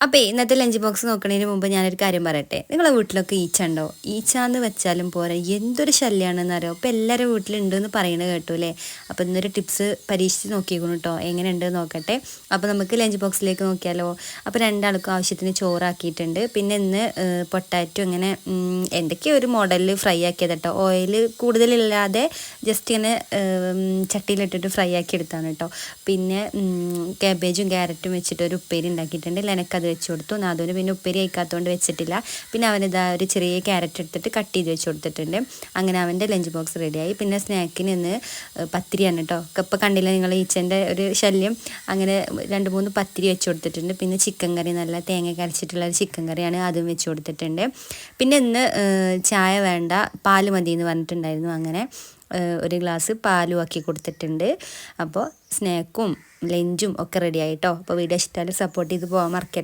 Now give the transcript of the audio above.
അപ്പോൾ ഇന്നത്തെ lunch box നോക്കുന്നതിന് മുമ്പ് ഞാനൊരു കാര്യം പറയട്ടെ. നിങ്ങളെ വീട്ടിലൊക്കെ ഈച്ച ഉണ്ടോ? ഈച്ച എന്ന് വെച്ചാലും പോരാ, എന്തൊരു ശല്യമാണെന്ന് അറിയോ. അപ്പോൾ എല്ലാവരും വീട്ടിലുണ്ടെന്ന് പറയണത് കേട്ടു അല്ലേ. അപ്പോൾ ഇന്നൊരു ടിപ്സ് പരീക്ഷിച്ച് നോക്കിയേക്കണം കേട്ടോ, എങ്ങനെയുണ്ട് നോക്കട്ടെ. അപ്പോൾ നമുക്ക് ലഞ്ച് ബോക്സിലേക്ക് നോക്കിയാലോ. അപ്പോൾ രണ്ടാൾക്കും ആവശ്യത്തിന് ചോറാക്കിയിട്ടുണ്ട്. പിന്നെ ഇന്ന് പൊട്ടാറ്റോ ഇങ്ങനെ എന്തൊക്കെയോ ഒരു മോഡലിൽ ഫ്രൈ ആക്കിയത് കേട്ടോ. ഓയിൽ കൂടുതലില്ലാതെ ജസ്റ്റ് ഇങ്ങനെ ചട്ടിയിലിട്ടിട്ട് ഫ്രൈ ആക്കി എടുത്താണ് കേട്ടോ. പിന്നെ കാബേജും ക്യാരറ്റും വെച്ചിട്ട് ഒരു ഉപ്പേരി ഉണ്ടാക്കിയിട്ടുണ്ട്. എനിക്കത് വെച്ച് കൊടുത്തു. നാദൂന് പിന്നെ ഉപ്പേരി കഴിക്കാത്തതുകൊണ്ട് വെച്ചിട്ടില്ല. പിന്നെ അവനിതാ ഒരു ചെറിയ ക്യാരറ്റ് എടുത്തിട്ട് കട്ട് ചെയ്ത് വെച്ച് കൊടുത്തിട്ടുണ്ട്. അങ്ങനെ അവൻ്റെ ലഞ്ച് ബോക്സ് റെഡിയായി. പിന്നെ സ്നാക്കിന് ഇന്ന് പത്തിരിയാണ് കേട്ടോ. ഇപ്പോൾ കണ്ടില്ല നിങ്ങൾ ഈച്ചൻ്റെ ഒരു ശല്യം. അങ്ങനെ 2-3 പത്തിരി വെച്ച് കൊടുത്തിട്ടുണ്ട്. പിന്നെ ചിക്കൻ കറി, നല്ല തേങ്ങ അരച്ചിട്ടുള്ള ഒരു ചിക്കൻ കറിയാണ്, അതും വെച്ച് കൊടുത്തിട്ടുണ്ട്. പിന്നെ ഇന്ന് ചായ വേണ്ട, പാല് മതി എന്ന് പറഞ്ഞിട്ടുണ്ടായിരുന്നു. അങ്ങനെ ഒരു ഗ്ലാസ് പാലും ആക്കി കൊടുത്തിട്ടുണ്ട്. അപ്പോൾ സ്നാക്കും ലഞ്ചും ഒക്കെ റെഡി ആയിട്ടോ. അപ്പോൾ വീഡിയോ ഇഷ്ടമായാലും സപ്പോർട്ട് ചെയ്ത് പോകാൻ മറക്കരുത്.